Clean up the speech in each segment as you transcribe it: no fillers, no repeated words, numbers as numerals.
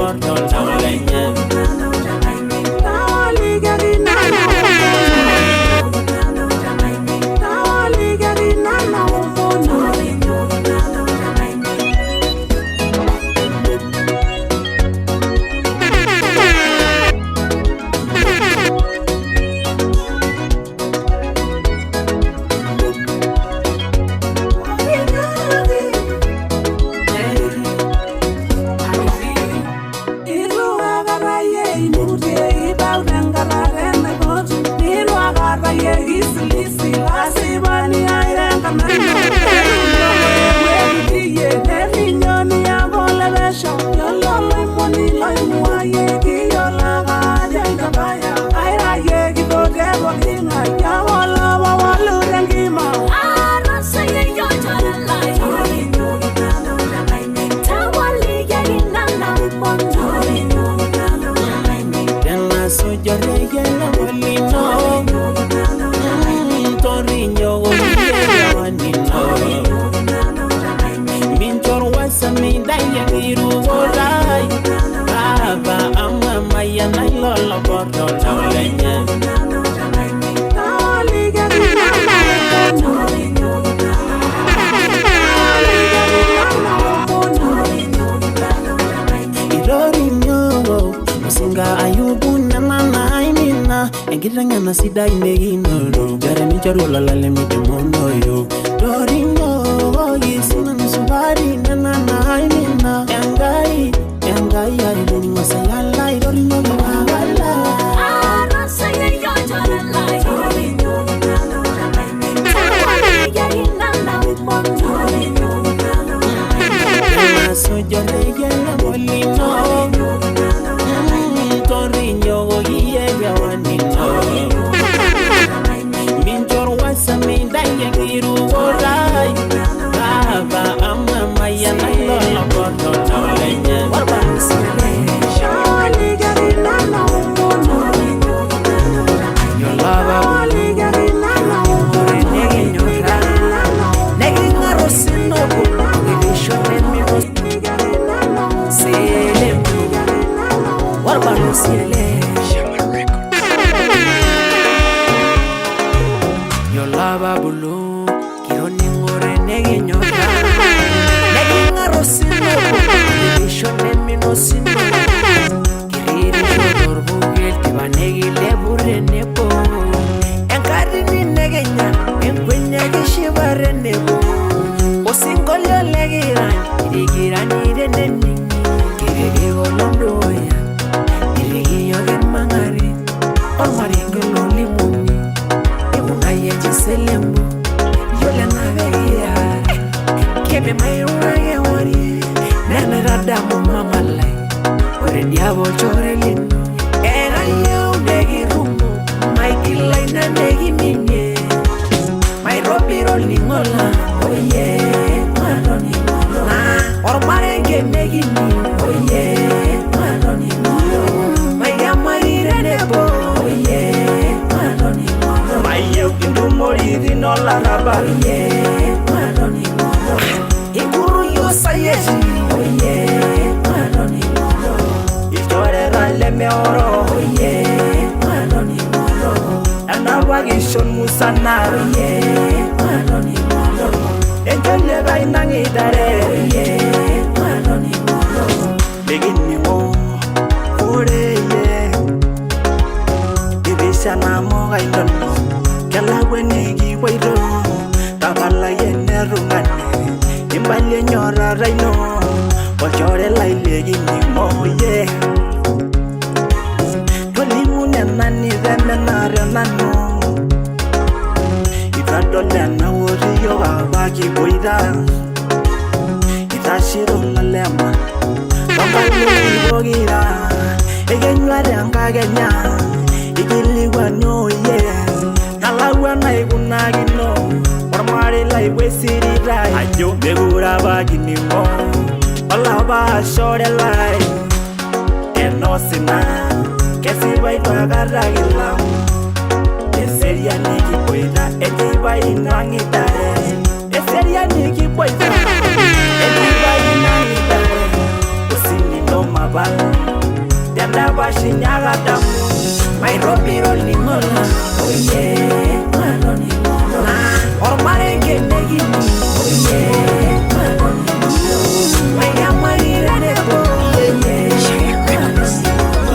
portal tawlenya Engiranga sida inegino Jaremi charola la le mitemono yo Dorino Yesina nusubari na imina Yangai Arileni masayala Dorino wala Arasa yo charalai Dorino Tawali yarina na umono Maso jore yela molino Torino yeye wani Ayo begura baginimo Olaba shore lai Enosina Kesi bai tuagara gilam Eseria niki poida Eti bai inangitare Eseria niki poida Eti bai inangitare Usini no Tapal Tenda Bashinyaga Damu Nairobi rolling mola Oh yeah Maloni mola Or Marenge Negini Oh yeah Maloni mola Maya Marire Nebo Oh yeah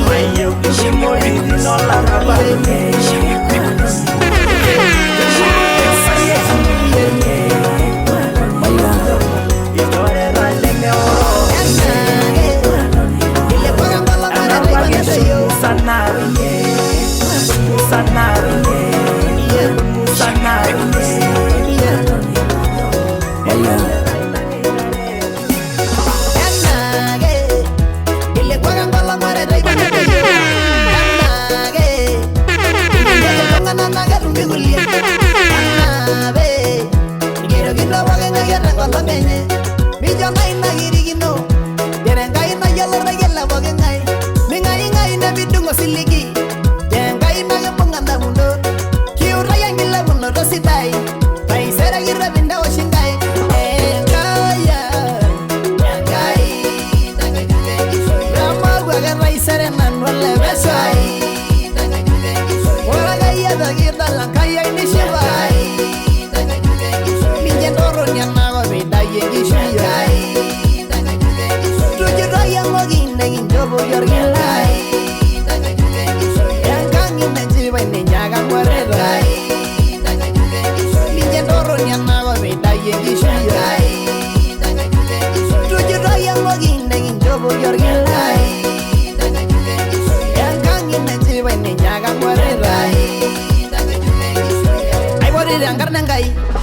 Maya Ushimori Dinola Raba Oh yeah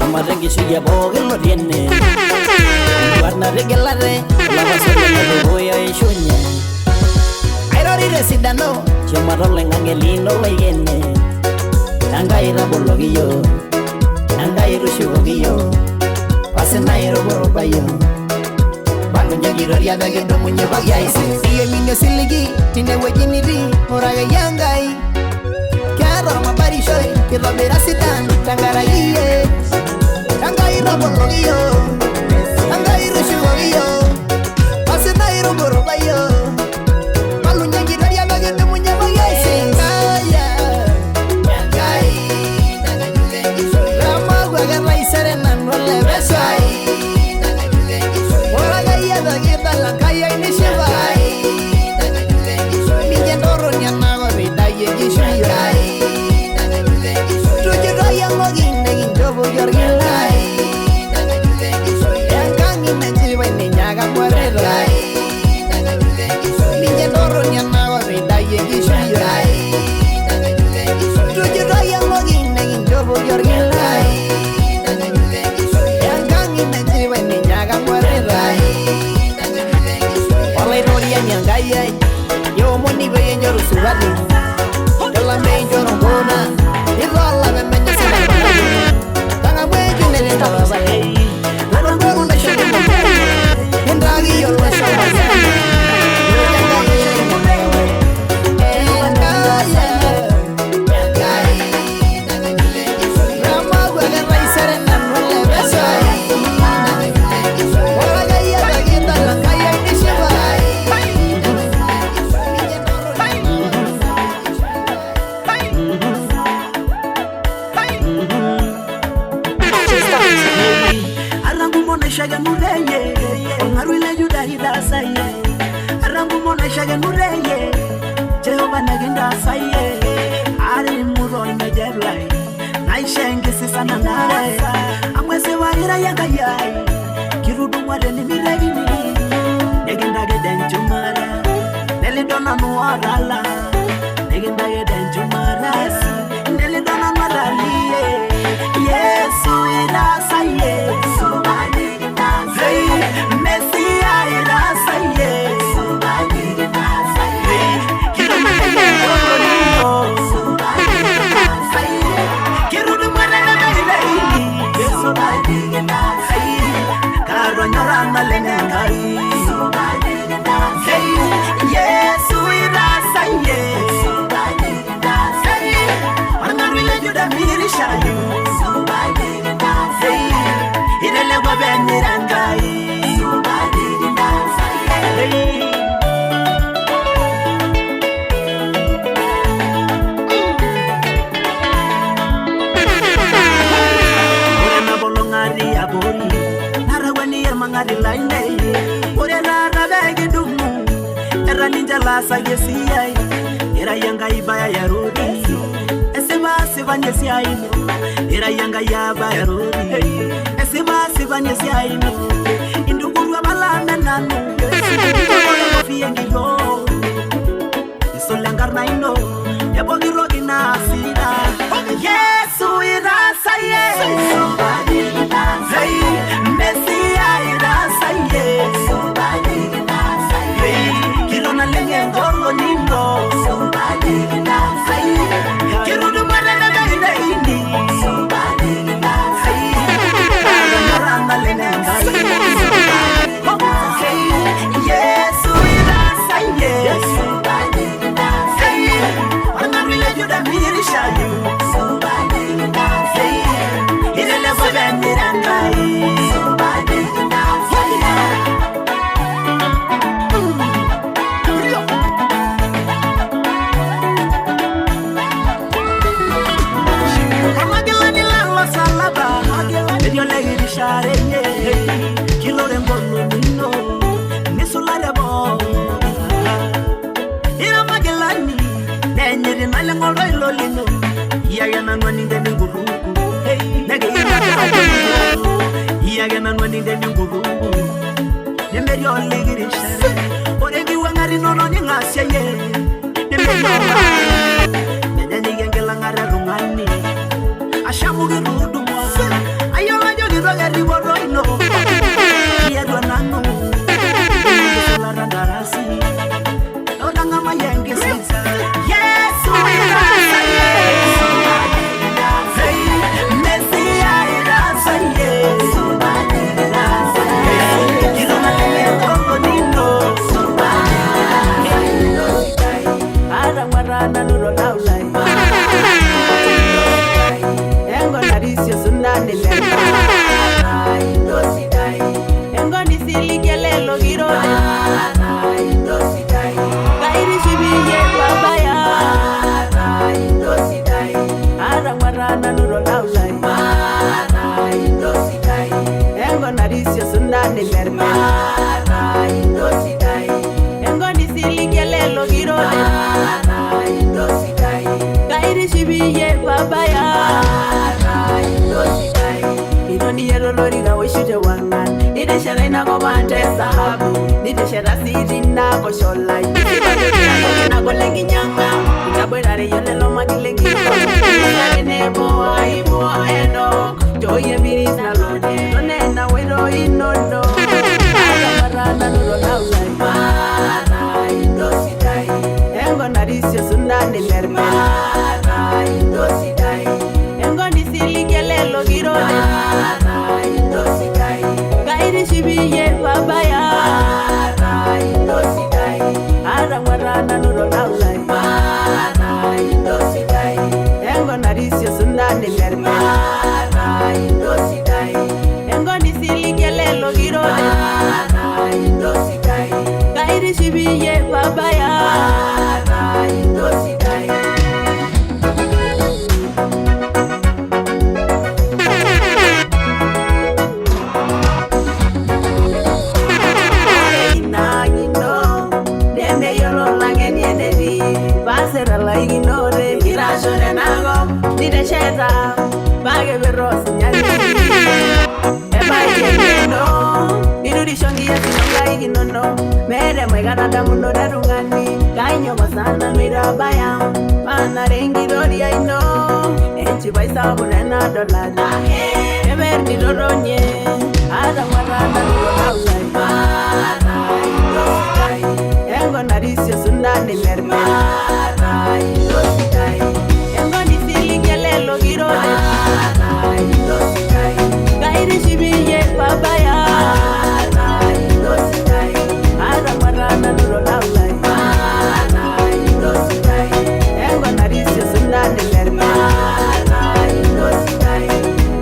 Marengi suya bogel lo tiene warna regelare la base de voy a ensuña airori residano chomaro lengangelino leyene angaira bologillo angairu shugillo pase nairo borobayo banu nyagiro ya dage do munye bagyaisi iye minyo siligi tine wejiniri oraga yangai karo mabari shoy kilo berasitan tangara iye Angairu bologillo, angairu shugillo, pase nairo borobayo, balu nyagiro ya dage do munye bagyaisi kaya yangai rama gwaga raisere nan wale besai oraga ya dage dalla kaya ini shibai minje doro nyana go bidaye gishirai tuje raya mogin negin jobo yorgilai yang kangi menjiwa ini nyaga muarerai minje doro nyana go bidaye gishirai tuje raya mogin negin jobo yorgilai yang kangi menjiwa ini nyaga muarerai oleh roria nyangaya yo moni be njoro subadi kala me njoro bona ido alla be menye sala tanga be jine ne baba nana go na shege ndagi yo la shaba shaga nureye ongarwile juda hidasaye arangu mona shaga nureye Jehova naginda saye ari muron mejeblai naishenge sisana nare amwese waira yagayai kirudu mwade ni milegini neginda geden jumara nelidona nuarala neginda geden jumara nelidona nuaraliye Yesu irasaye ninjala sagesiai era yanga ibaya ya rodi esema sivanyesi aino era yanga yaba ya rodi esema sivanyesi aino indugurwa balana nanu fiengilo isolangarna ino yabogiro inasida Yesu irasa Yesu badi irasa Mesia irasa Yesu badi irasa Kilona lenye ngoro nino Somebody irasa Kirudu manana gaida ini Somebody irasa Marana lenye Yesu irasa Yesu badi irasa Angarile juda mirisha you Somebody irasa Ilele kwa miranda Somebody irasa Amagilani la salaba Medio legi di sharenye Kilo rembono nino Nisulare bo Ina magilani Nenyeri nale ngoro ilolino Iyaga nanwa ninde nguru Nege Iyaga nanwa ninde nguru Nemedio legi di share Oregi wangari nono nyingasya ye Nemedio Nenye gengela ngara rungani Ashamugi rudumwa Ayola jogi rogeri woroino Iyadwa nanu Solara darasi Odanga mayengi sisa Yesu irasa Yesu Mesia irasa Yesu irasa Kilona lele kongo nino Arang warana nuro laulai Engo narisio sundani lemba Engo nisilikele logirone Kairi shibiye babaya Arang warana nuro laulai Engo narisio sundani lemba Engo nisilikele logirone Kairi shibiye babaya Inoni yero lori ga wishute wangan Ide shara ina go bante sahabu Nide shara siri na go sholai Ina go lengi nyanga Itabwerare yone lo magilengi Ina nebo aibo eno Joye miris na lode None na wero inono Marana nuro laulai Mara indosidai Engo narisio sundani lerme Mara indosidai Engo nisilikele logirone Mara indosidai Kairi shibiye babaya Mara indosidai Arang warana nuro laulai Mara indosidai Engo narisio sundani lerme Mara indosidai Engo nisilikele logirone Mara indosidai Kairi shibiye babaya Mara indosidai Nide sheta, bage berosi nyari Eba yeno, irudi shongi ya sinonga iginono Mere mwegana damuno darungani Kainyo masana mirabaya Mana rengi dori ya ino Enchi baisa murena dolada Eber ni doronye Ada warana nuro laulai Mara indositai Engo narisio sundani lerme Mara indositai Logirone Mara indositai Kairi shibiye babaya Mara indositai Arang warana nuro laulai Mara indositai Engo narisio sundani lerme Mara indositai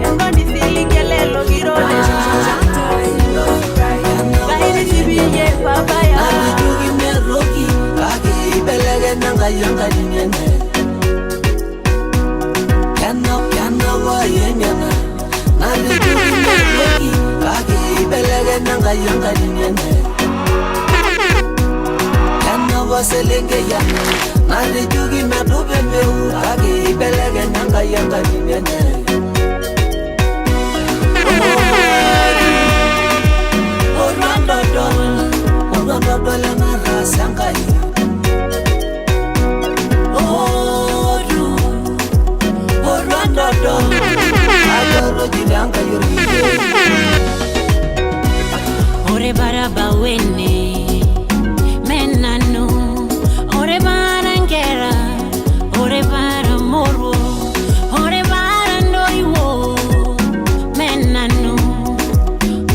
Engo nisilikele logirone Mara indositai Kairi shibiye babaya Adugi meroki Aki belege nanga yanga dinyene Yenyana, nali kuki, aki belege nanga yanga dinyene. Kana waselenge ya nalijugi medube meu agi belege nyanga yanga ninyene Orlando dole mara sangai Orlando dole adoro jilanga yuri Ore baraba wene menano ore barangera ore bara moro ore bara noiwo menano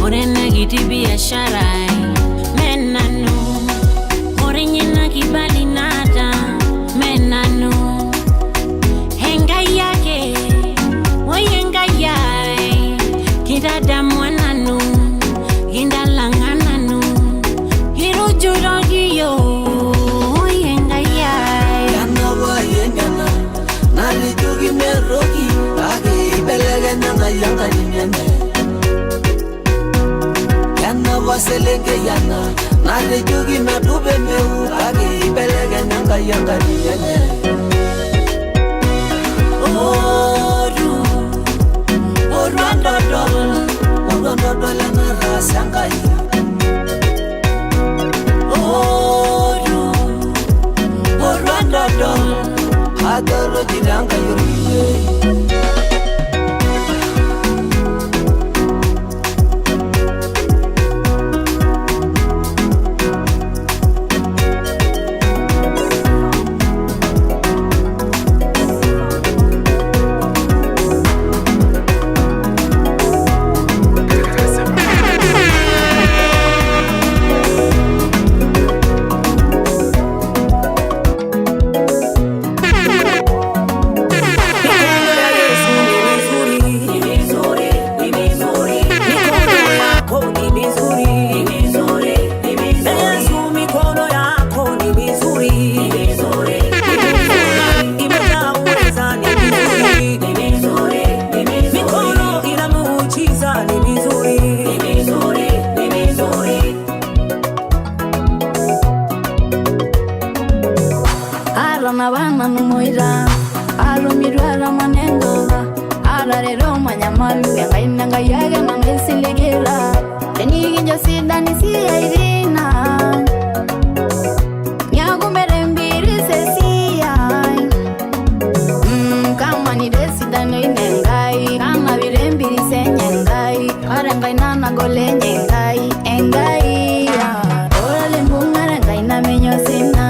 ore nagiti biashara menano ore nyina kibali nada menano henga yake wayenga yai kidada mwanano indalangananu hirujurogiyo yenga yai yana wayengana nalijugi merogi agi belege nyanga yanga ninyene yana waselenge yana nalijugi medube meu agi belege nyanga yanga ninyene Orlando dole mara sangai Orlando dole adoro jilanga yuri Bana numoira alumirwa manengoga ararero manyamaru yangaina ngayaga manesilegera eniginjo sidani siyairina nyago merembiri sesia kama ni desidani nengai kama virembiri senyengai arangaina nagole nyengai engai ora lembungara ngaina menyosina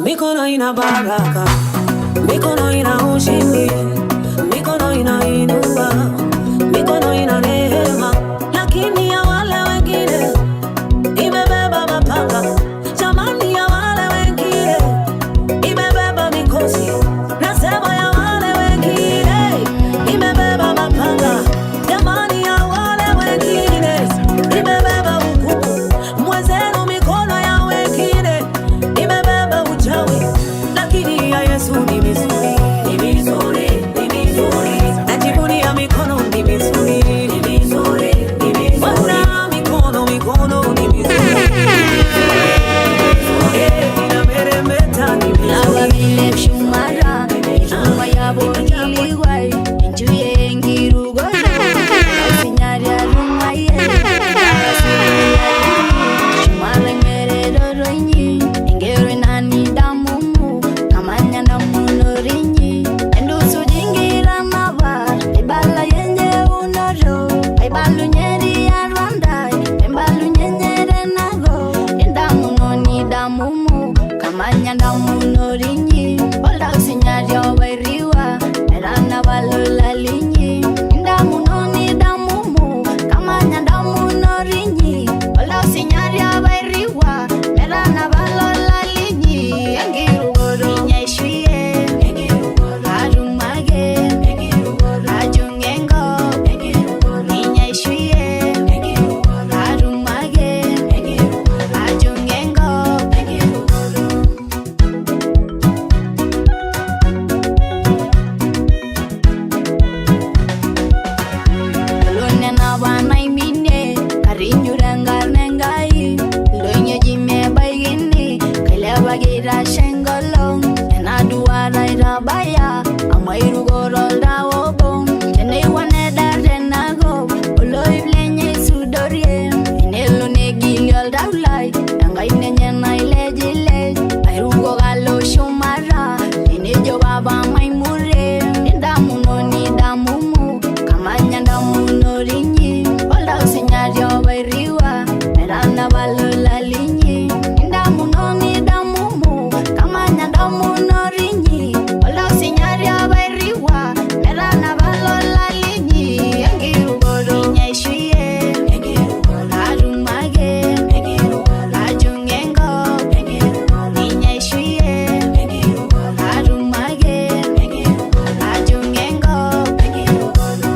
Mikono ina baraka, mikono ina ushindi, mikono ina inua. baya amairu gorol dawobo chene wane dardenago oloy blenye sudorie inelo negiliol daulai dangai nenyena ilejile airu gogalo shumara inejo baba maimure nidamuno nidamumu kamanya damuno rinyi olda usinyario bairiwa merana balula linyi nidamuno nidamumu kamanya damuno rinyi olda usinyario bairiwa merana balula linyi engiru godo nyeshiye engiru godo arumage engiru godo ajungengo engiru godo nyeshiye engiru godo arumage engiru godo ajungengo engiru godo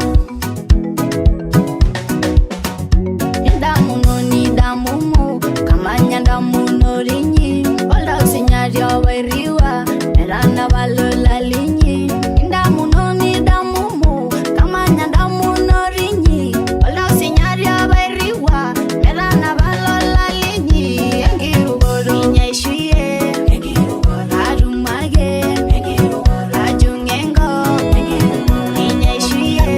nidamuno nidamumu kamanya damuno rinyi olda usinyario bairiwa merana balula linyi nidamuno nidamumu kamanya damuno rinyi olda usinyario bairiwa merana balula linyi engiru godo nyeshiye engiru godo arumage engiru godo ajungengo engiru godo nyeshiye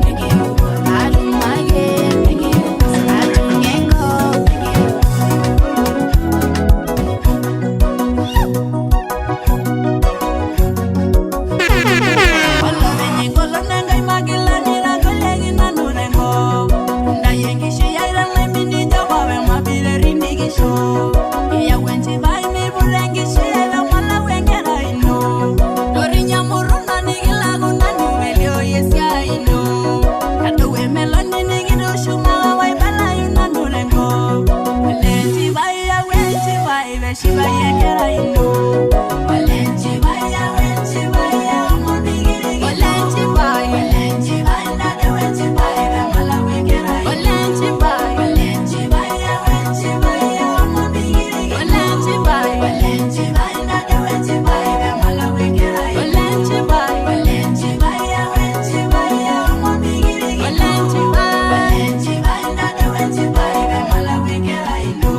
engiru godo arumage engiru godo ajungengo Shiba yekera ino Walenchi baya wenchi baya Mabigiri Walenchi baya Walenchi baya Nade wenchi baya Mala wekera ino Walenchi baya Walenchi baya wenchi baya Mabigiri Walenchi baya Walenchi baya Nade wenchi baya Mala wekera ino Walenchi baya Walenchi baya wenchi baya Mabigiri Walenchi baya Walenchi baya Nade wenchi baya Mala wekera ino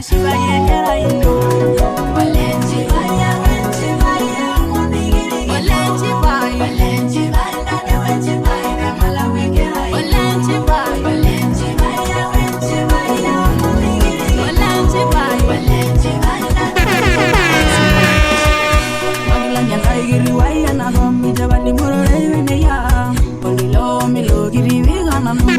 Shiba yekera ino Walenchi baya wenchi baya Mabigiri Walenchi baya Walenchi baya Nade wenchi baya Mala wekera ino Walenchi baya Walenchi baya wenchi baya Mabigiri Walenchi baya Walenchi baya Nade wenchi baya Magila nyantai giri waya na gomi jabali muro reyene ya Polilo milo giri viga na numu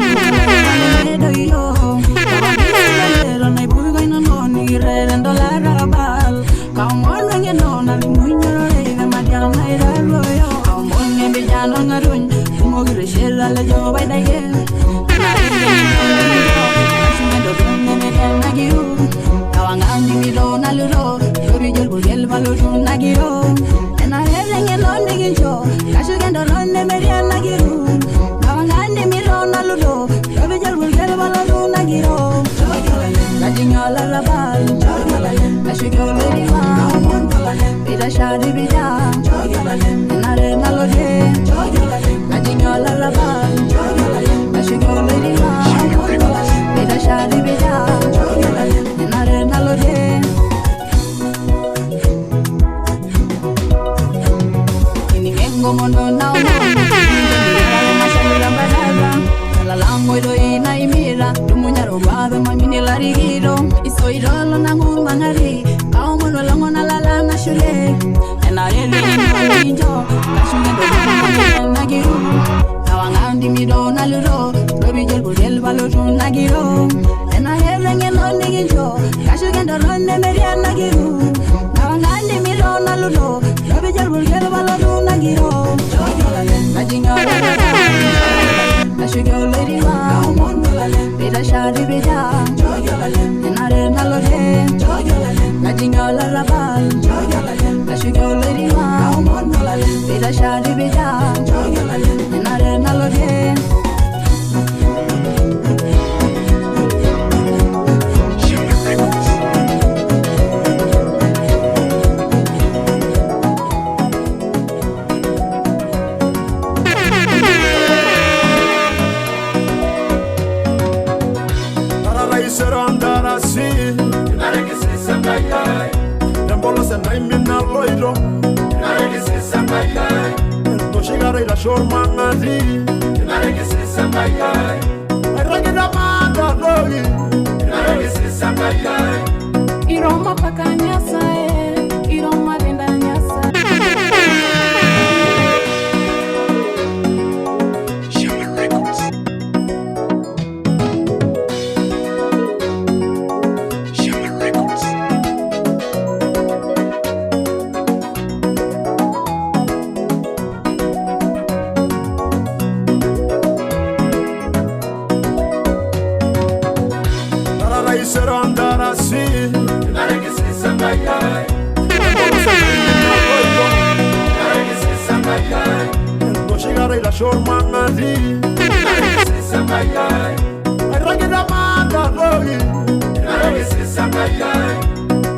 Medo yo Kabani na ibuga ina noni Girendo la rabal Kaumon wenye nona Limunyo reyne madiana iralo yo Kaumon ngembe jano ngarun Kumo gire shela le jo baida ye Nashumendo dunge medena giru Kawangani miro na luro Yobi jel burgel baluru na giru Ena helenge noni gincho Kashugendo ronde mediana giru Kawangani miro na luro Yobi jel burgel baluru na giru Kajinyola rabal Kashugyo leriwa Bida shadi bida Enare naloje Kajinyola rabal Kashugyo leriwa Bida shadi bida Enare naloje Ini vengo mono na uno Lalango ido ina imira Dumunya robabe mamini larigiro Iso idolo na ngumangari Kao mono lango na lala na shule Ena reli injo Kashunge do na giru Kawangandi mido na luro Robi jel budel balotu na giru Ena helenge no niginjo Kashunge do ronde meria na giru Kawangandi mido na luro Robi jel budel balotu na giru Kajinyola Kashugyo leriwa Bida shadi bida Enare naloje Kajinyola rabal Pita shadi bija Nare nalode Shormangadi, Iroma pakanya sae, iroma dendanya sae.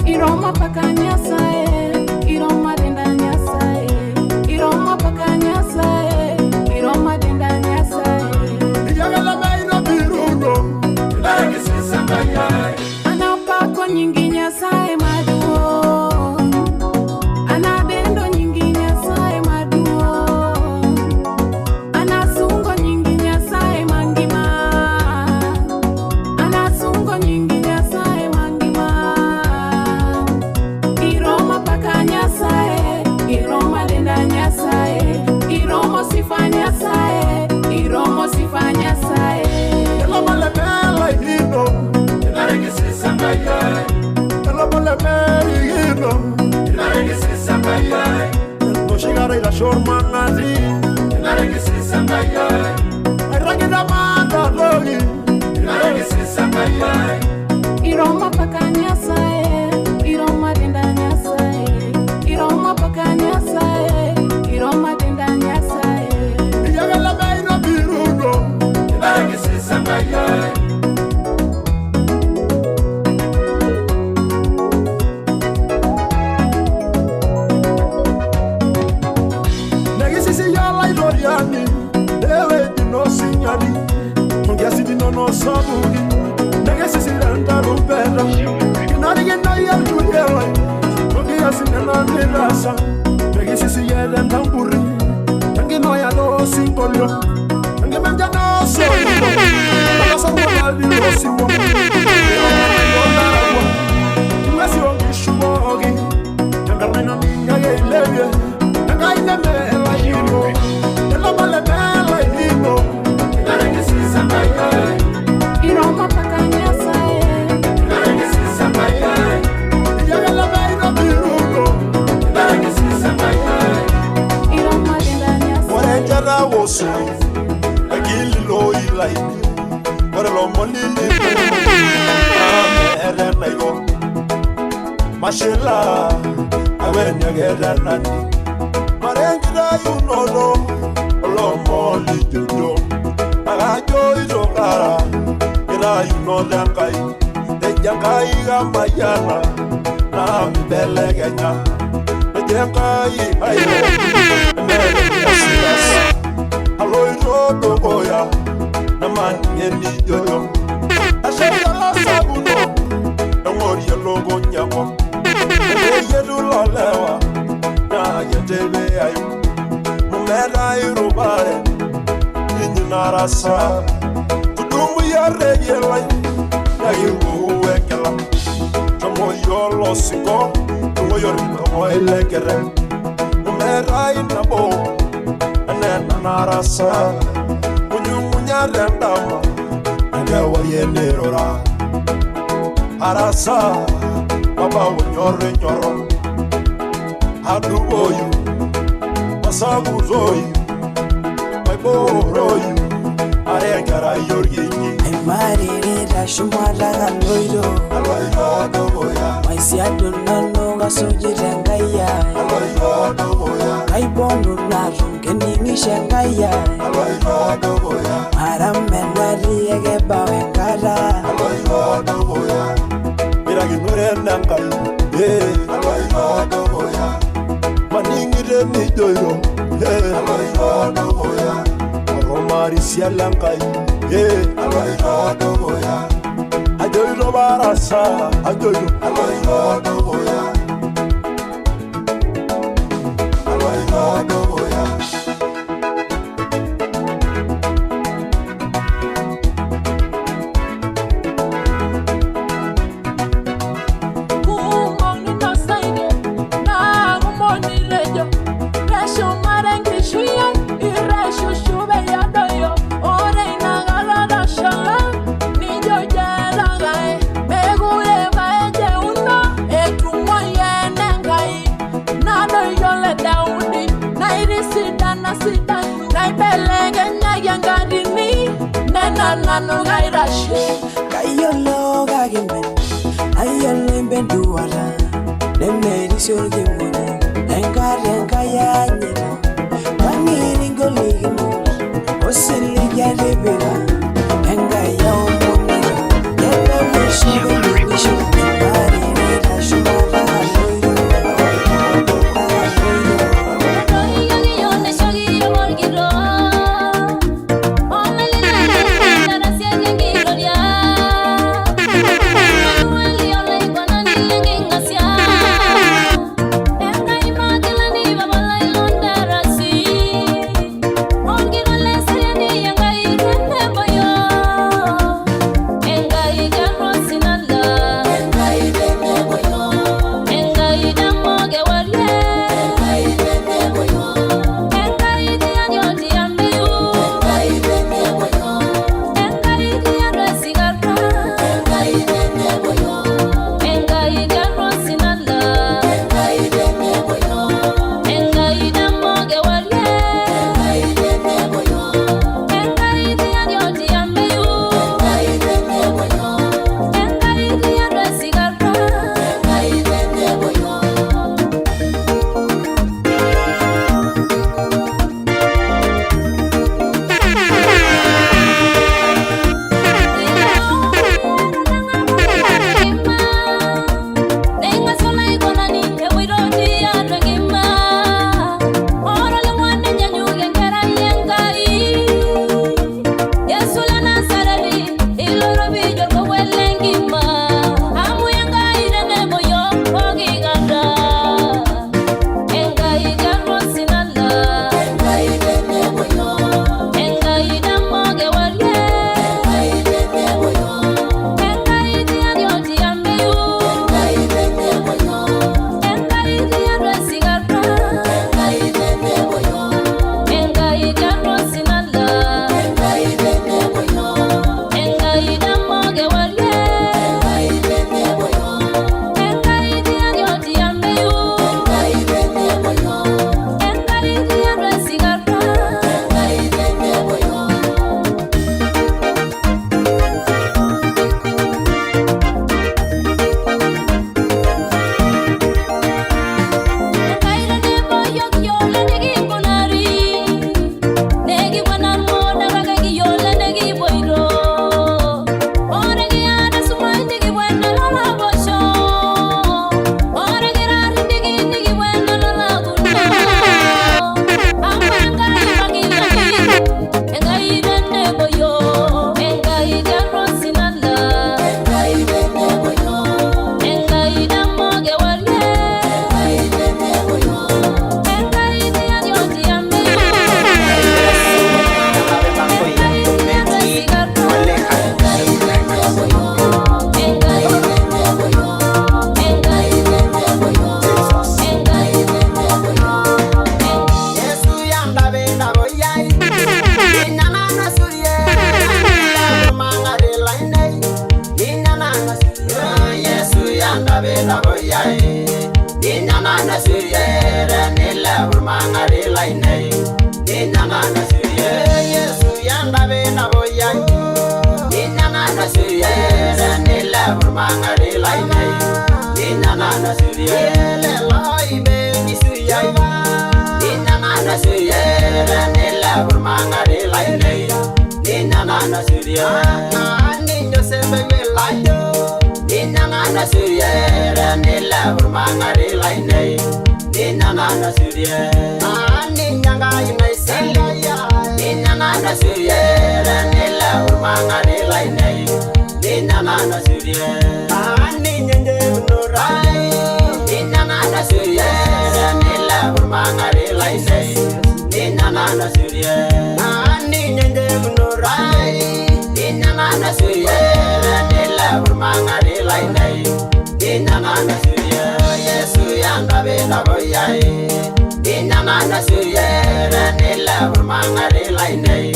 Iroma pakanya sae, iroma dendanya sae. Iroma pakanya sae, iroma dendanya sae. Anapako nyinginya sae maduo. Anadendo nyinginya sae maduo. Anasungo nyinginya sae mangima. Anasungo nyinginya sae mangima. Iroma pakanya sae, iroma dendanya sae. Iromo sifanya sae, iromo sifanya sae. Iroma pakanya sae, iroma dendanya sae. Iroma pakanya sae, iroma dendanya sae. Iroma pakanya sae, iroma dendanya sae. Mashela, awen yagera nani. Marengira yunono, olomoli judo. Agajo izokara, ira yunodangai. Dejangai gamayana, na mibelegenya. Dejangai ayo, emelegiasias. Alo irodo goya, naman yeni jojo. Ashela sabuno, engori yalogo nyako. Yedulolewa, na yetebe ayo. Mumela irubare, ninarasa. Tutumbu ya regela, na yugu wekela. Tomo yolo siko, tomo yoriko moilekere. Mumela inabo, nena narasa. Munyumunya rendama, anewa yenerora. Arasa. Baba unyore nyoro Hadu boyu Masabu zoyu Maiboroyu Arengara yorgini Marere da shumala aloiro Aloiro dogoya Maisi adunano gasoji rengaya Aloiro dogoya Kaibonu narum keningi shengaya Aloi godo boya Maram menari ege bawe kara Aloi godo boya Mira ginure nangai Aloi godo boya Maningire ni doyo Aloi godo boya Romari sialangai Aloi godo boya Ajoyo barasa Ajoyo Aloi godo boya Aloi godo boya Nano gairashi Kayolo gagimen Ayolo imbenduara Nemeri surgi mune Engari engaya nyina Kamiri ngoligimu Osili jaribira Engaya umunira Yele wishigo luwishu Mari nira shumara haloyo Inana nila burmangari lainei ninana surya ninyo sembe layo ninana surya nila burmangari lainei ninana surya ninyanga inaisaya ninana surya nila burmangari lainei ninana surya ninyenje unurai ninana surya nila burmangari lainei ninana surya ninyenje unurai ninana surya nila burmangari lainei ninana surya Yesu yanga bela boyai ninana surya nila burmangari lainei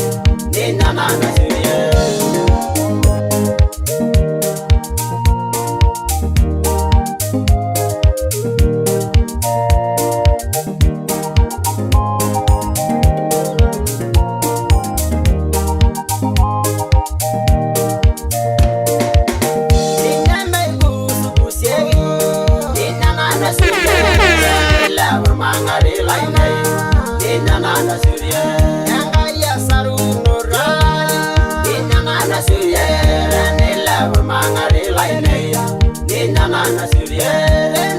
ninana surya ninana surya yanga ya saru nurai ninana surya nila burmangari lainei ninana surya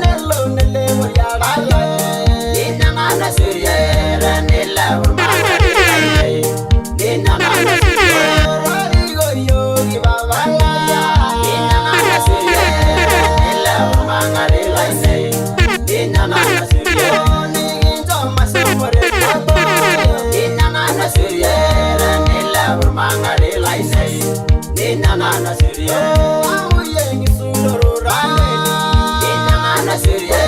nelo nele boyala ninana surya nila burmangari lainei ninana surya rigo yogi baba ninana surya nila burmangari lainei ninana surya ninana surya nila burmangari lainei ninana surya amuyengi sudorura ninana surya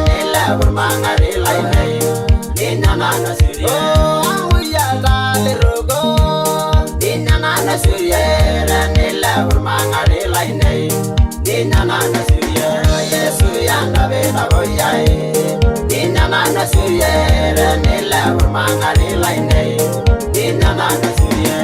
nila burmangari lainei ninana surya amuyala lerogo ninana surya nila burmangari lainei ninana surya Yesu yanga bela boyai ninana surya nila burmangari lainei ninana surya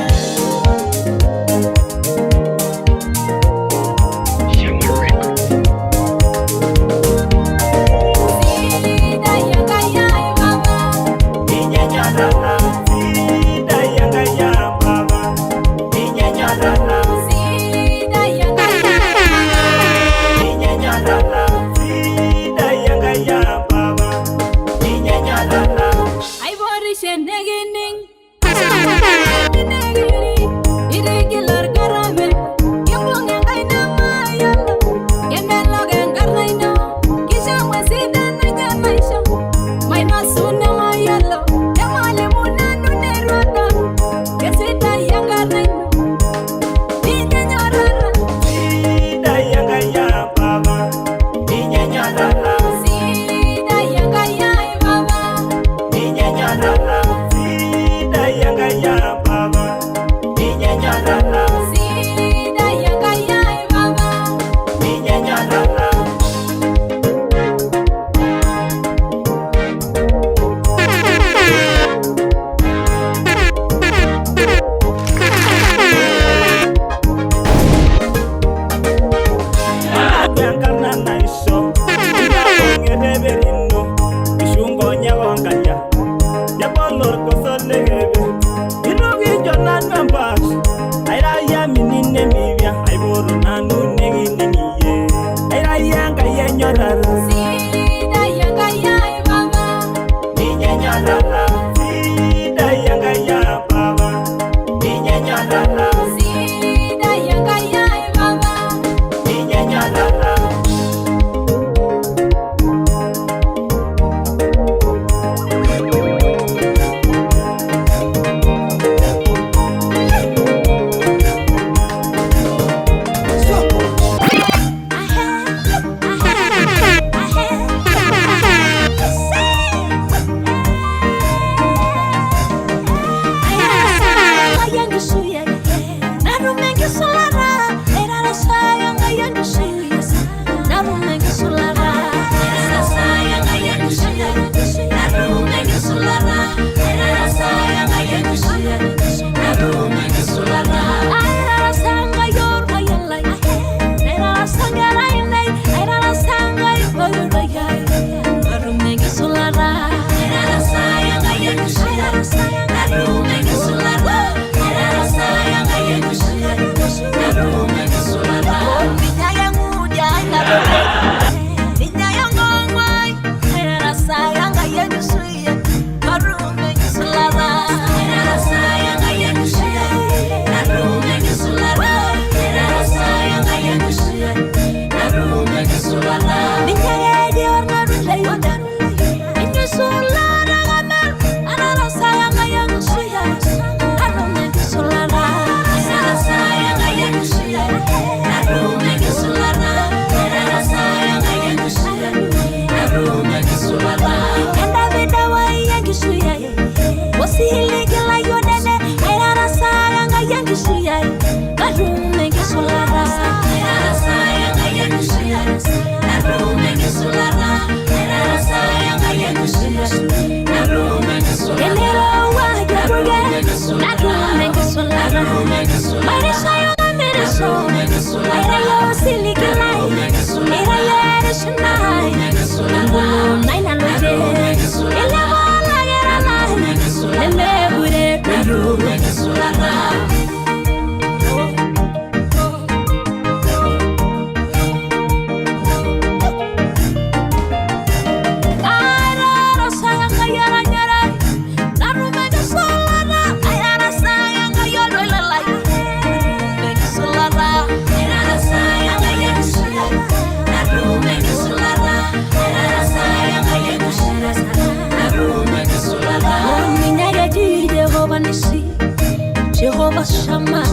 Jehovah Shammah,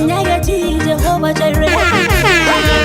Nagati, Jehovah Jireh.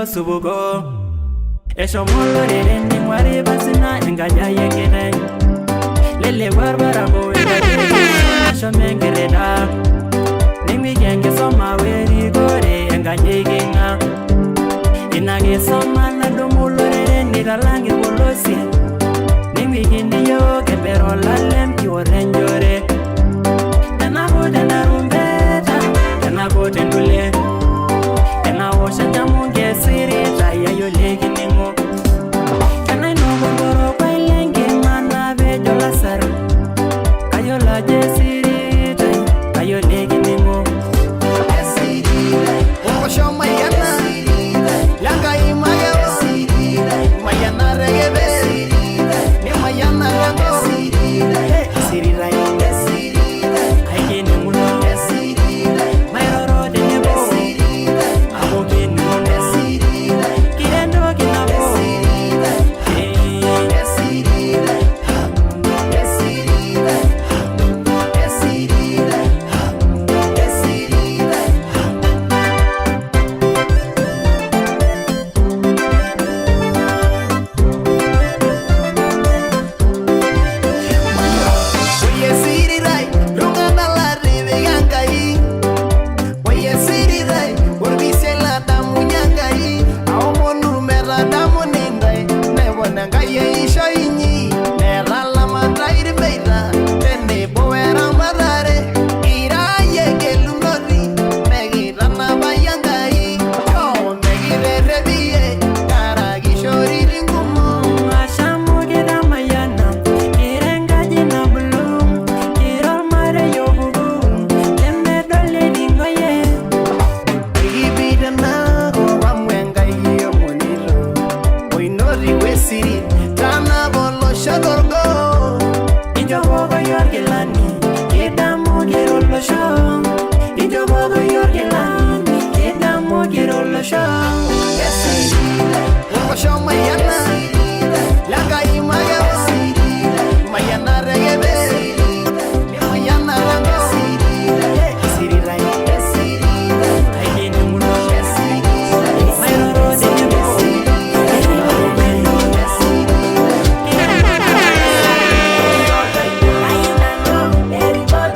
Subugo Esho molo ni mwari basina enganya yekene Lele barbara bo Esho mengereda Nimi genge soma weri gore enganya yekenga Inage soma na dumulo ni ralangi bolosi Nimi gindi yo kebero lalem kiwa renjore Tena bote na rumbeta Tena bote ndule Tena washa jamu gesiri Taya yo legi ningo Tena inogo goro kwa ilengi Mana bejo la saru Kayo la jesiri Kayo legi ningo Osho mayana Langa imaya Mayana regebe Ni mayana lango Siri rai Aike ni muno Mairoro de nebo Abo ke ni muno Kirendo kinabo Oye siri rai Rungana la ribe gangai Oye siri rai Urbise la damu nyangai Aumonu mera damu nindai Nebona ngai isho inyi Nera la mandrai beita Tene boera madare Ira yeke lunori Megi rana bayangai Yo megi rebie Karagi shori ringumo Ashamu gira mayana Kirenga jina bulu Kirol mare yobugu Lemme dole dingoye Igibida nago wamwengai yo moniro Oinori wesiri Tana bolo shadorgo Injo bogo yorgilani Kidamu girolo show Injo bogo yorgilani Kidamu girolo show Osho mayana Langa imaya Mayana regebe Ni mayana lango Siri rai Aike ni muno Mairoro de nebo Ay, no, very good,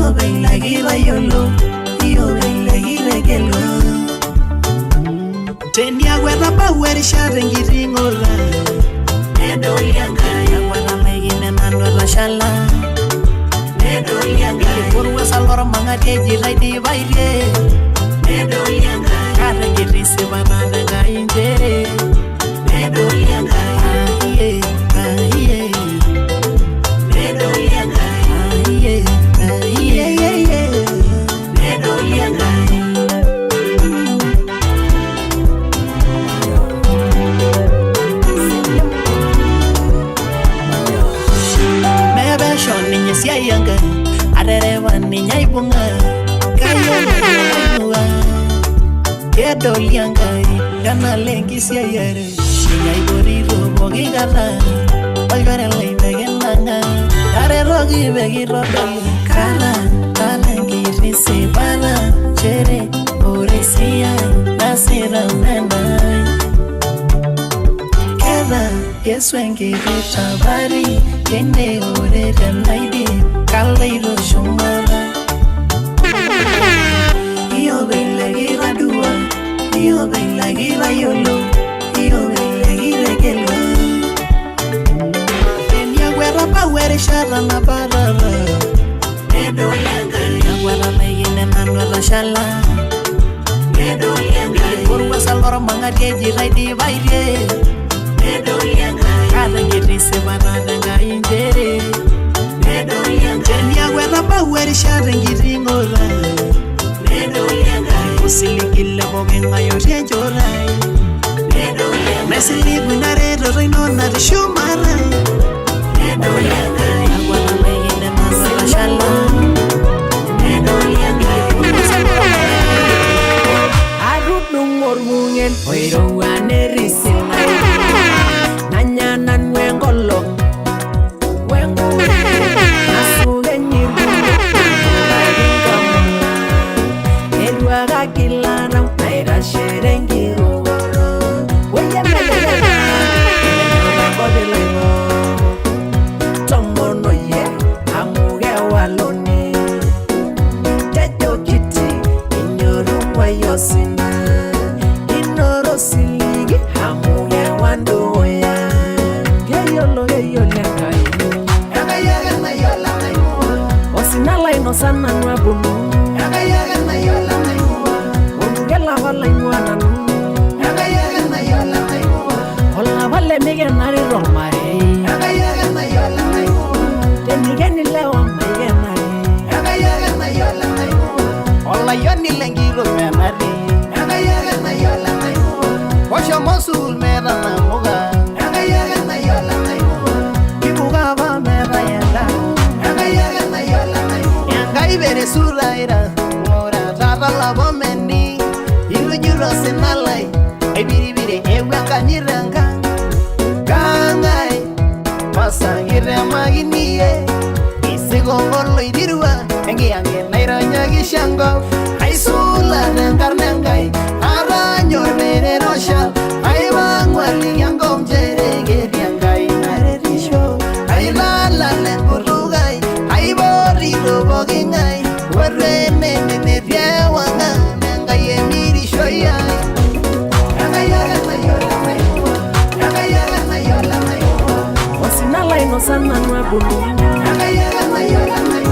Io bella gira yolo, io bella gira gelo. Tenia guerra power sharing ringola. Nedo yanga ya guerra megine nando la shala. Nedo yanga por wasalor mangate jiraidi baire. Nedo yanga kada girisi banana ga injere. Nedo yanga aye aye. Nedo yanga aye aye. Nedo yanga. Niña si hay anga, arereva niña y bunga, cayó la quedo lianga, gana lengi si hay ere, niña y boriro bogi gana, olvera la imegenanga, arerogi begi rodol, kala, kalengi risi bana, chere, orisia, nasira menai. Yesu engirita bari Yene ore naidi Kalairo shumara Iyo bela gira dua Iyo bela gira yolo Iyo bela gira gelo Tenia guerra power shara na barara Nedo yanga Guerra megine nano rashala Nedo yanga Kurwa salvaro mangate jiraidi baire Nedo yanga kada girisi banana ga injere. Nedo yanga tenia guerra power sharing ringola. Nedo yanga usilikile bogenga yote jorai. Nedo yanga mesili binare reino na shumara. Nedo yanga agwana megine na shala. Nedo yanga arut nungor mungen oiro wane risina. Nanyanan wengolo wengu nasuge nyiru edwaga kilara naira sherengiru weye melela kodelo tomono ye amuge waloni tejo kiti inyoru wayosina inoro siligi amuge wando ya yolo lengai yaga na yola mai osinala inosana nwabunu yaga na yola mai ongela wala imwana yaga na yola mai ola wale mige nari romare yaga na yola mai temigeni lewa mai nari yaga na yola mai ola yoni lengiro menari yaga na yola mai washo mosul mera na moga yaga na yola mai ibuga ba mera yanda yaga na yola mai yangai bere suraira ora tata la bomeni irujuro senalai ebiribire ewa kanyiranga kangai masangire maginie isigongolo idirwa engi yange naira nyagishango aisula nangarnangai aranyo bere rosha aibangwali yango mjerege yangai narerisho ailala lengurugai aibori robogingai warene nene biawanga nangai emirisho yai yaga na yola mai yaga na yola mai osinala inosana nwabunu yaga na yola mai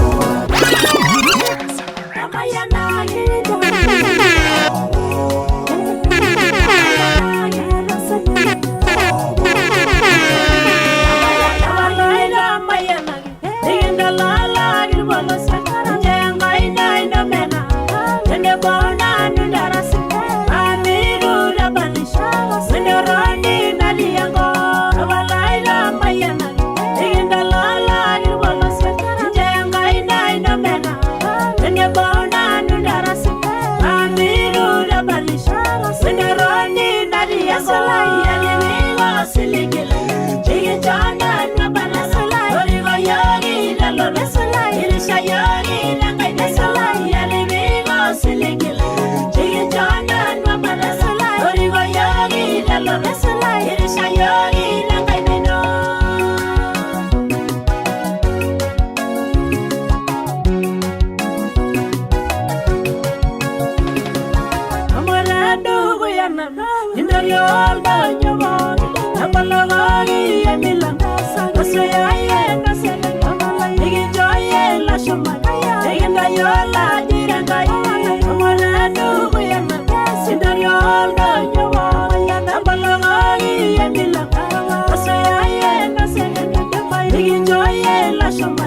Yeah.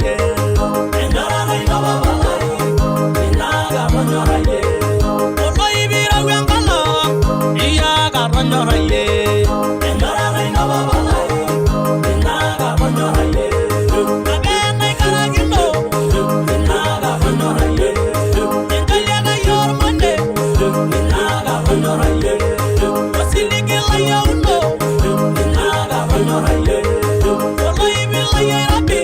ye Enjora gai no babalai Inaga ronyora ye Ono ibira wengala Iyaga ronyora ye Enjora gai no babalai Inaga ronyora ye Agena ikaragino Inaga ronyora ye Enjaliaga yormande Inaga ronyora ye Wasiligila yauno Inaga ronyora ye Ono ibila ye rabi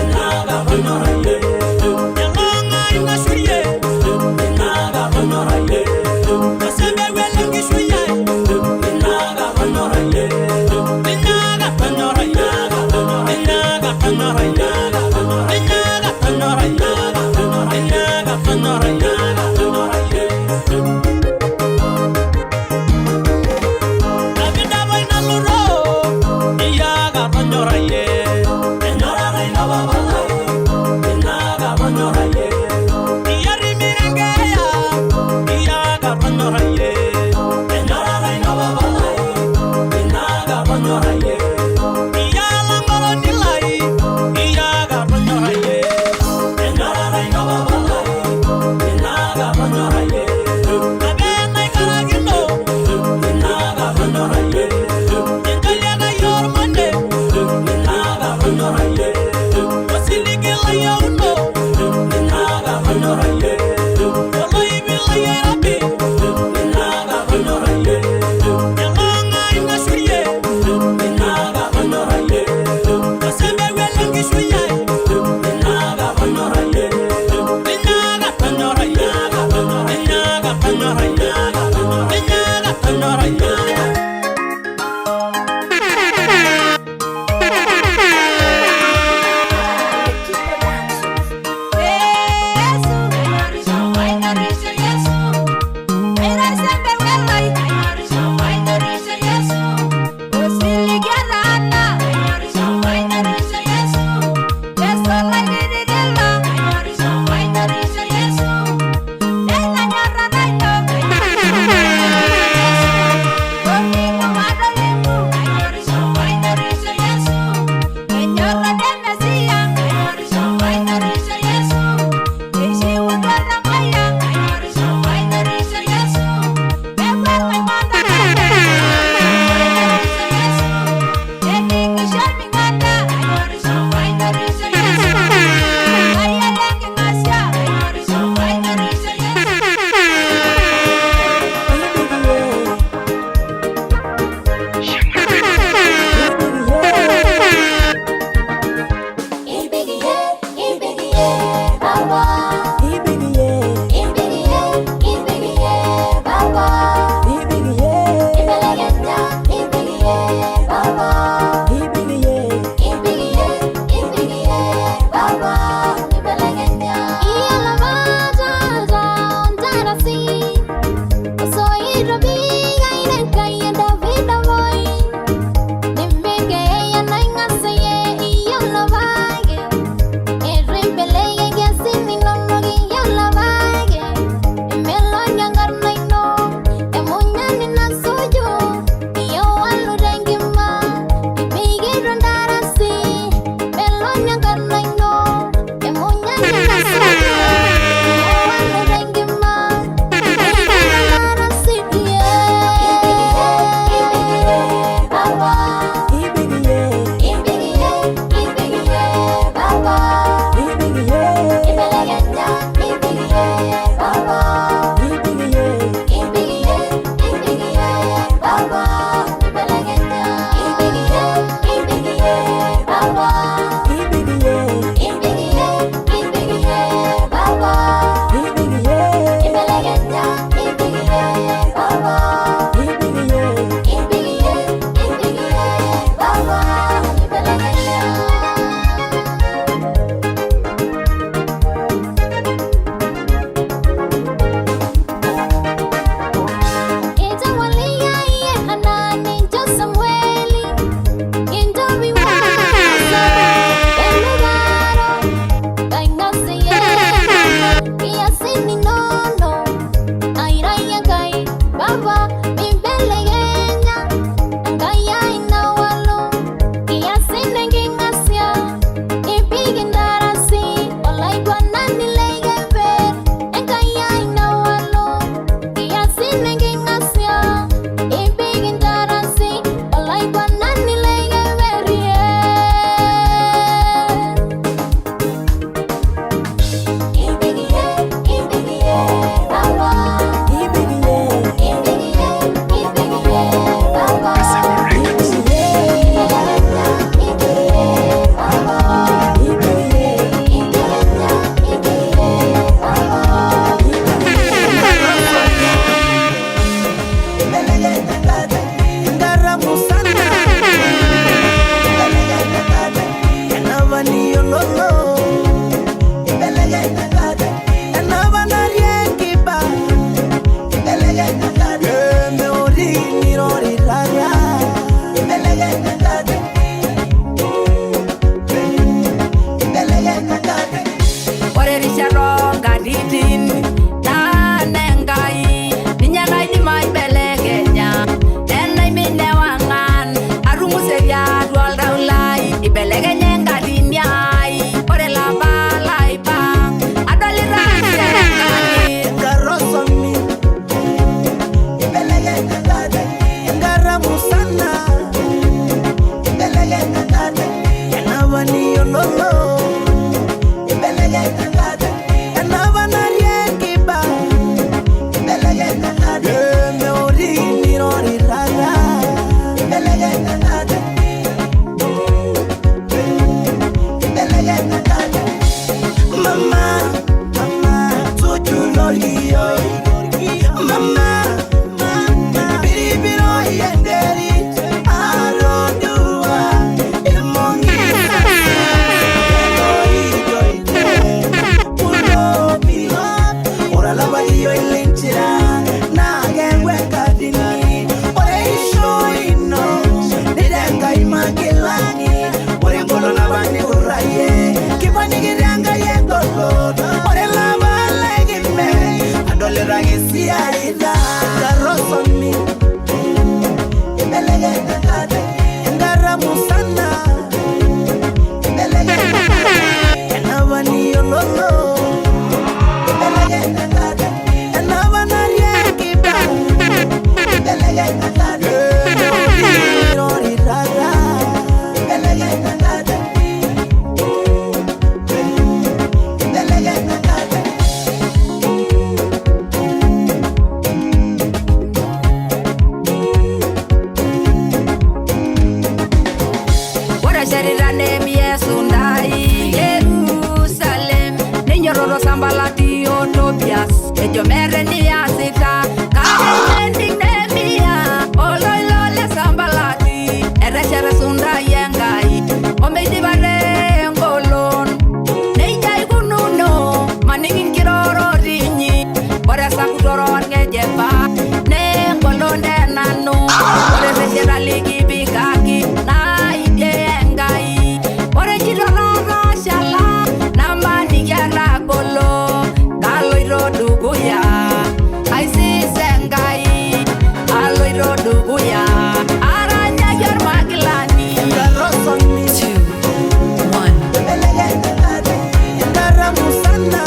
Inaga ronyora ye Nyanganga inashuye Inaga ronyora ye Masebe welengi shuye Inaga ronyora ye Inaga ronyora ye Inaga ronyora ye Inaga ronyora ye Inaga ronyora ye Abida boy na luro Iyaga ronyora ye Enjora gai no babalai Inaga ronyora ye Iyari mirengeya Iyaga ronyora ye Enjora gai no babalai Inaga ronyora ye Iyala ngoro nilai Iyaga ronyora ye Enjora gai no babalai Inaga ronyora ye Agena ikaragino Inaga ronyora ye Enjaliaga yormande Inaga ronyora ye Wasiligila yauno Inaga ronyora ye Ono ibila ye rabi Inaga ronyora ye Nyanganga inashuye Inaga ronyora ye Masebe welengi shuye Inaga ronyora ye Inaga ronyora ye Inaga ronyora ye Inaga ronyora ye Sing sambalati otopias ejo mere ni asita kaendi nemia oloilole sambalati ereshere sunda yengai omedi bare ngolon neijai kununo maningin kiroro rinyi ore sakutoro ngejepa ne ngolon denanu ore reshere ligi bigaki na ide yengai ore jiroro shala namani yara golo kaloiro duguya aisi sengai aloiro duguya aranya yor magilani roson mi 2 1 Ndara musana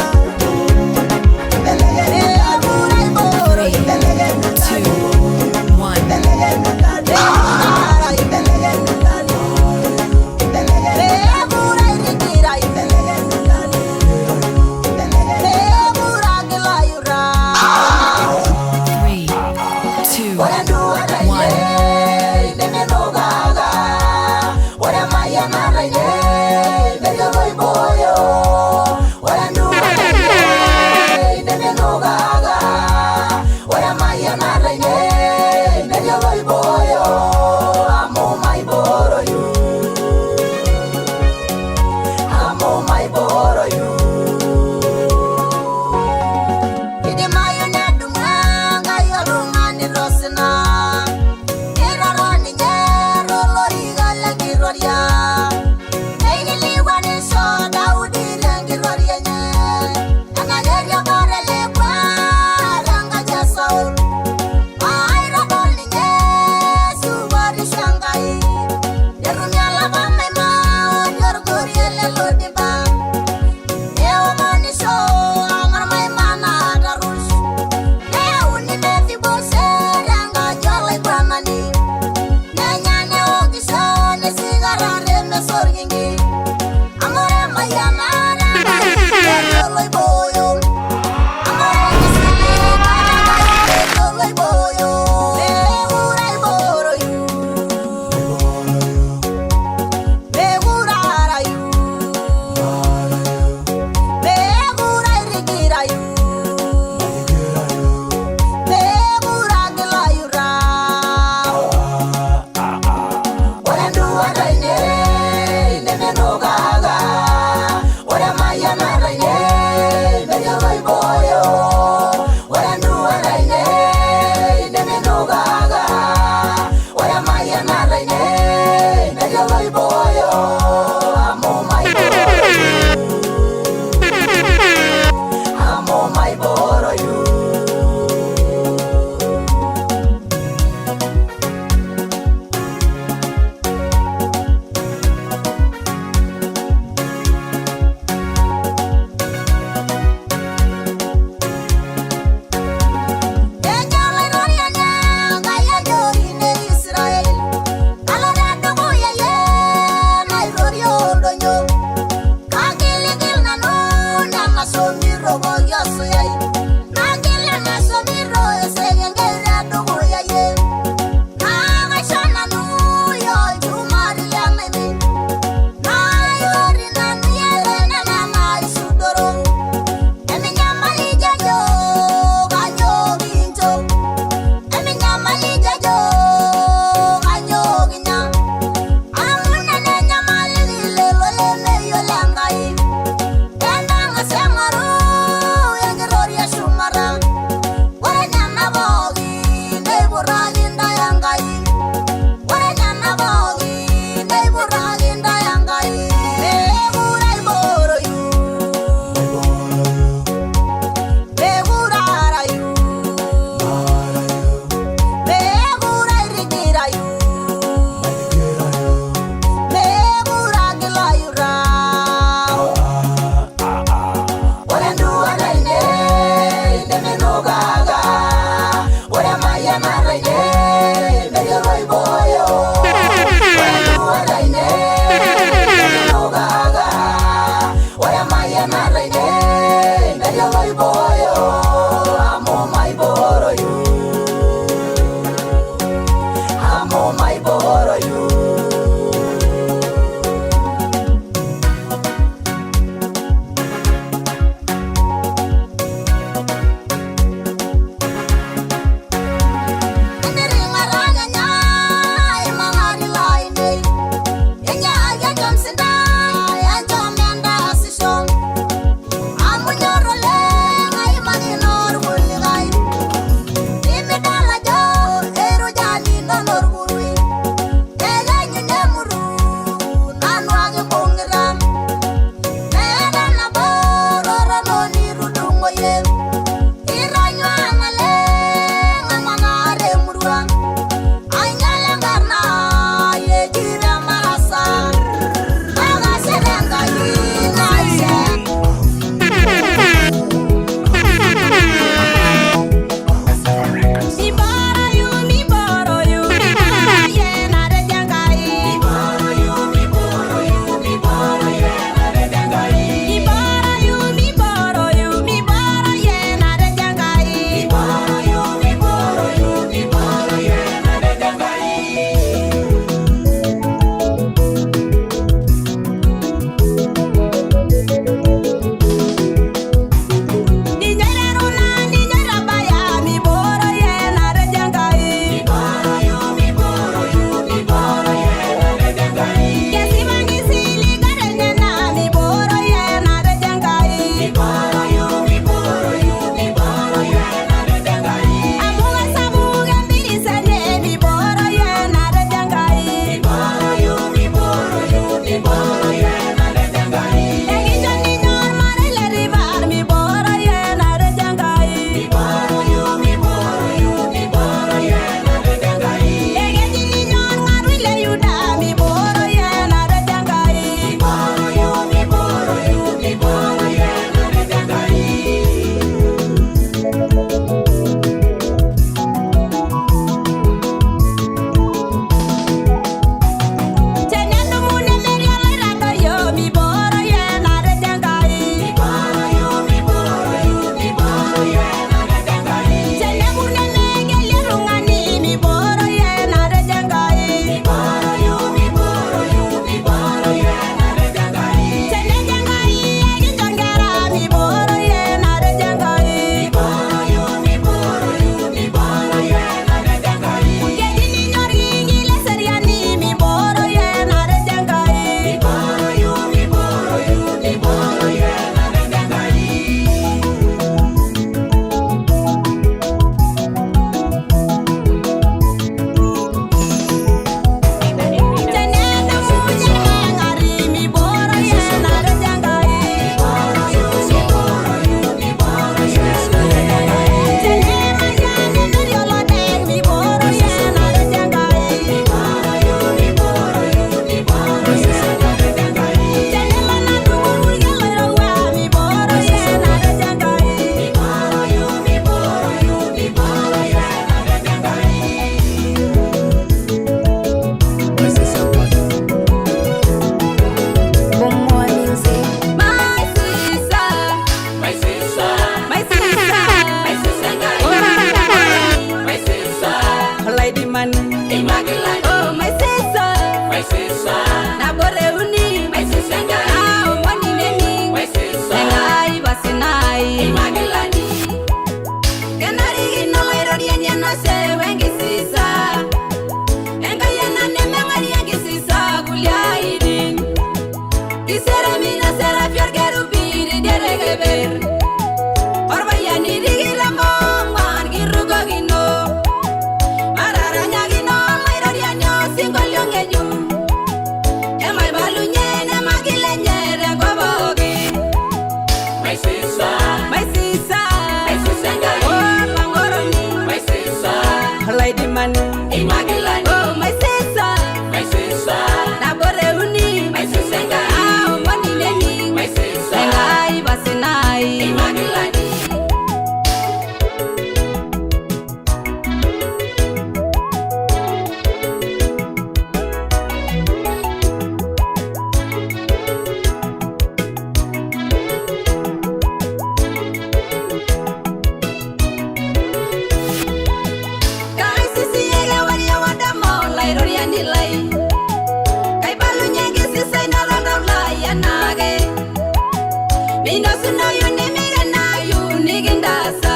Mindo sinayo ni miga nayo nigindasa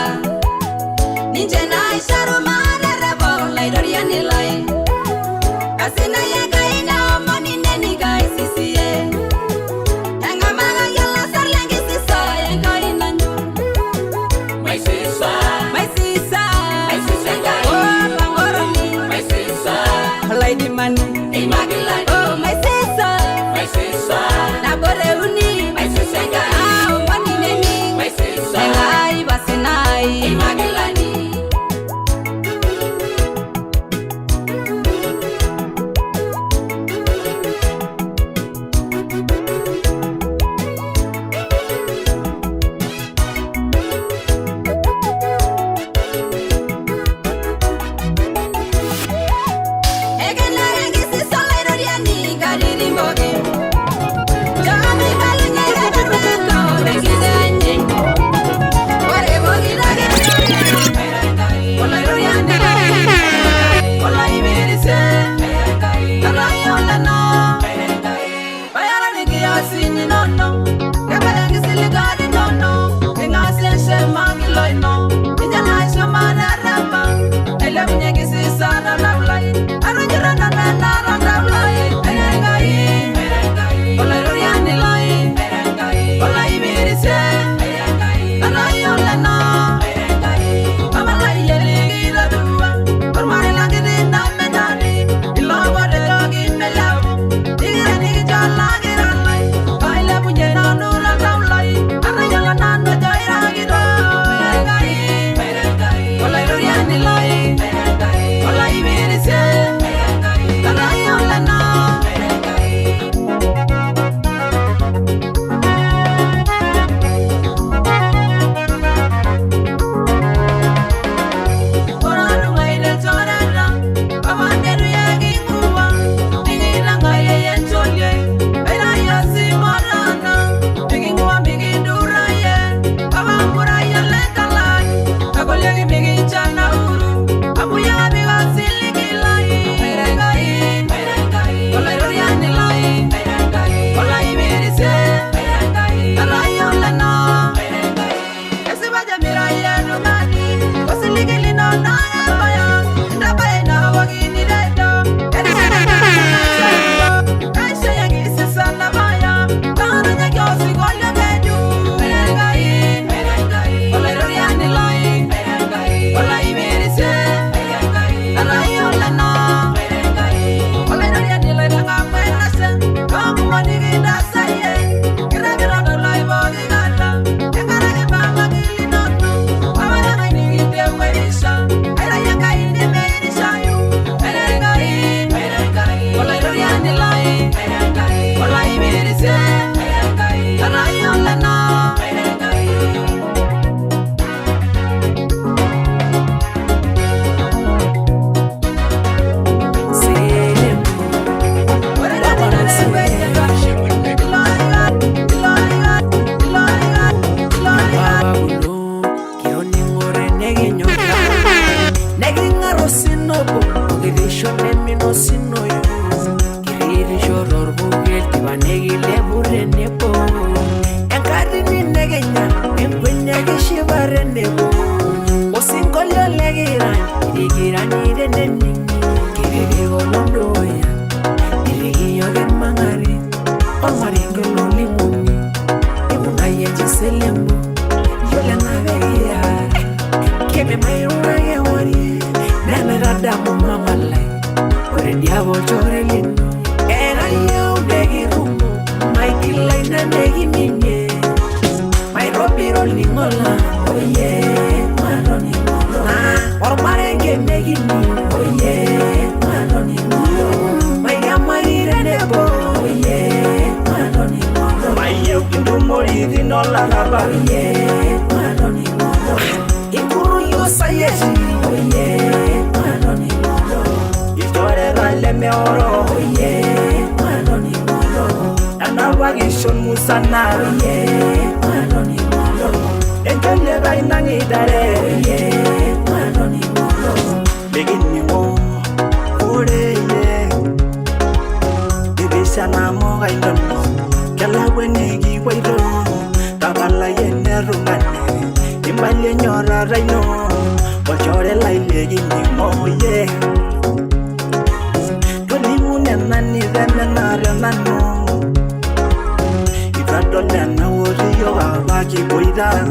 Ninche na isharu maana rebo laidoria nilai Kasina yeka ina omoni neni kai sisiye Enga maga yala sarlengi sisa yenga ina nyo My sister, My sister my sister gai. Oh langoroni My sister, Lady money Immaculate. Oh my sister My sister, Na bore uni my sister gai. Ah omoni neni My sister, Engai basinai Immaculate. Sana mo kay dono, kala wenegi way do, tabal rungane Imbali nyora raino Ochore laile gini moye Tolimu nenani venena renano Itadolena woriyo waki boida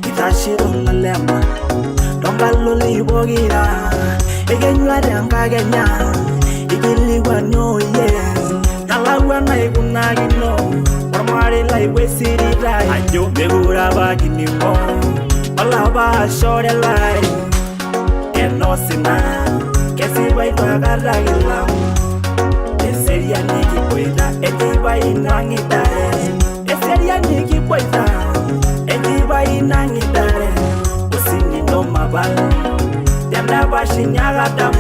Itashiro nalema Tongalo libogira Egenyuare angagenya Igiliwa nyoye Nalawa na ikunagino Ormari laiwe sirirai Ajo begura bagini mo Olaba shore lai Enosina Kesi baita garagila Eseria niki poida Etiba inangitare Eseria niki poida Etiba inangitare Usini no mabala Tenda bashinyaga damu